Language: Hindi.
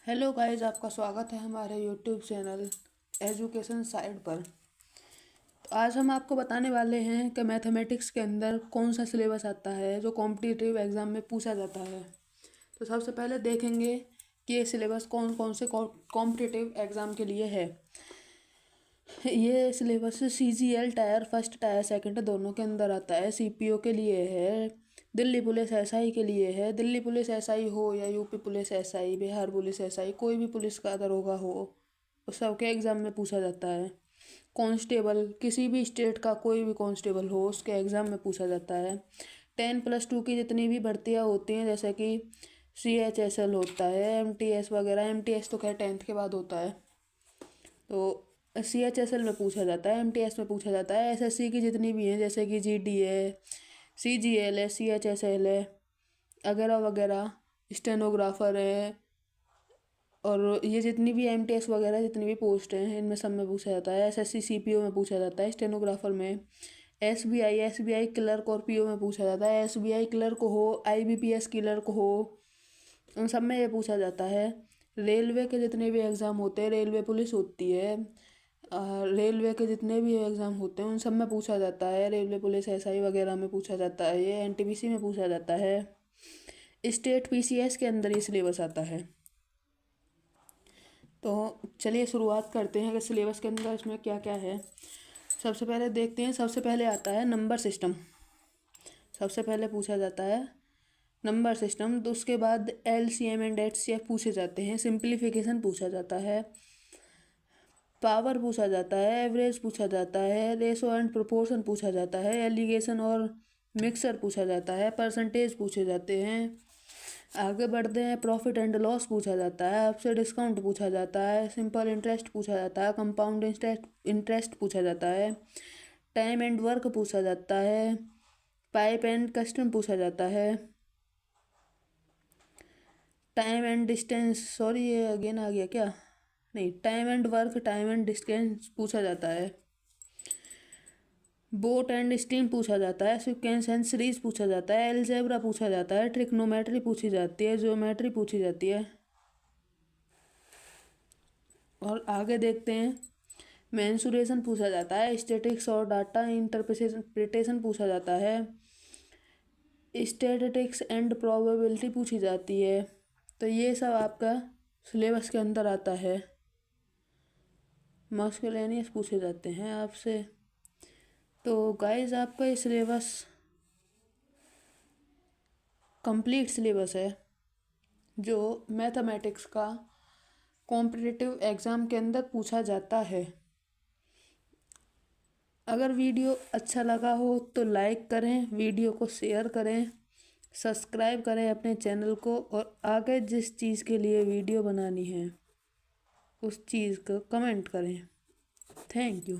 हेलो गाइस, आपका स्वागत है हमारे यूट्यूब चैनल एजुकेशन साइड पर। तो आज हम आपको बताने वाले हैं कि मैथमेटिक्स के अंदर कौन सा सिलेबस आता है जो कॉम्पिटिटिव एग्ज़ाम में पूछा जाता है। तो सबसे पहले देखेंगे कि ये सिलेबस कौन कौन से कॉम्पिटिटिव एग्ज़ाम के लिए है। ये syllabus CGL tyre first tier second दोनों के अंदर आता है। CPO के लिए है, दिल्ली पुलिस SI के लिए है। दिल्ली पुलिस SI हो या UP police SI, Bihar police SI, कोई भी पुलिस का दरोगा हो, उस सबके एग्ज़ाम में पूछा जाता है। कांस्टेबल, किसी भी स्टेट का कोई भी कांस्टेबल हो, उसके एग्ज़ाम में पूछा जाता है। 10+2 की जितनी भी भर्तियाँ होती हैं, जैसे कि CHSL होता है, MTS वगैरह। MTS तो खैर 10th के बाद होता है, तो CHSL में पूछा जाता है, MTS में पूछा जाता है। SSC की जितनी भी हैं, जैसे कि GD है, CGL है, CHSL है वगैरह वगैरह, स्टेनोग्राफर है, और ये जितनी भी MTS वगैरह जितनी भी पोस्ट हैं, इनमें सब में पूछा जाता है। SSC CPO में पूछा जाता है, स्टेनोग्राफर में। SBI क्लर्क और PO में पूछा जाता है। SBI क्लर्क हो, IBPS क्लर्क हो, उन सब में ये पूछा जाता है। रेलवे के जितने भी एग्ज़ाम होते हैं, रेलवे पुलिस होती है, रेलवे के जितने भी एग्ज़ाम होते हैं उन सब में पूछा जाता है। रेलवे पुलिस SI वगैरह में पूछा जाता है, ये NTPC में पूछा जाता है। स्टेट PCS के अंदर ये सिलेबस आता है। तो चलिए शुरुआत करते हैं कि सिलेबस के अंदर इसमें क्या क्या है। सबसे पहले देखते हैं, सबसे पहले आता है नंबर सिस्टम। सबसे पहले पूछा जाता है नंबर सिस्टम। तो उसके बाद LCM एंड HCF पूछे जाते हैं। सिंप्लीफिकेशन पूछा जाता है, पावर पूछा जाता है, एवरेज पूछा जाता है, रेशो एंड प्रोपोर्शन पूछा जाता है, एलिगेशन और मिक्सर पूछा जाता है, परसेंटेज पूछे जाते हैं। आगे बढ़ते हैं, प्रॉफिट एंड लॉस पूछा जाता है, आपसे डिस्काउंट पूछा जाता है, सिंपल इंटरेस्ट पूछा जाता है, कंपाउंड इंटरेस्ट पूछा जाता है, टाइम एंड वर्क पूछा जाता है, पाइप एंड कस्टम पूछा जाता है, टाइम एंड डिस्टेंस, सॉरी ये अगेन आ गया क्या, नहीं, time and work, time and distance पूछा जाता है, बोट एंड स्टीम पूछा जाता है, सीक्वेंस एंड सीरीज पूछा जाता है, एलजेब्रा पूछा जाता है, ट्रिग्नोमेट्री पूछी जाती है, ज्योमेट्री पूछी जाती है। और आगे देखते हैं, मेंसुरेशन पूछा जाता है, स्टैटिक्स और डाटा इंटरप्रिटेशन पूछा जाता है, स्टैटिस्टिक्स एंड प्रोबेबिलिटी पूछी जाती है। तो ये सब आपका सिलेबस के अंदर आता है। मस्कुलेनियस पूछे जाते हैं आपसे। तो गाइस, आपका ये सिलेबस कंप्लीट सिलेबस है जो मैथमेटिक्स का कॉम्पिटिटिव एग्ज़ाम के अंदर पूछा जाता है। अगर वीडियो अच्छा लगा हो तो लाइक करें, वीडियो को शेयर करें, सब्सक्राइब करें अपने चैनल को, और आगे जिस चीज़ के लिए वीडियो बनानी है उस चीज़ को कमेंट करें। Thank you.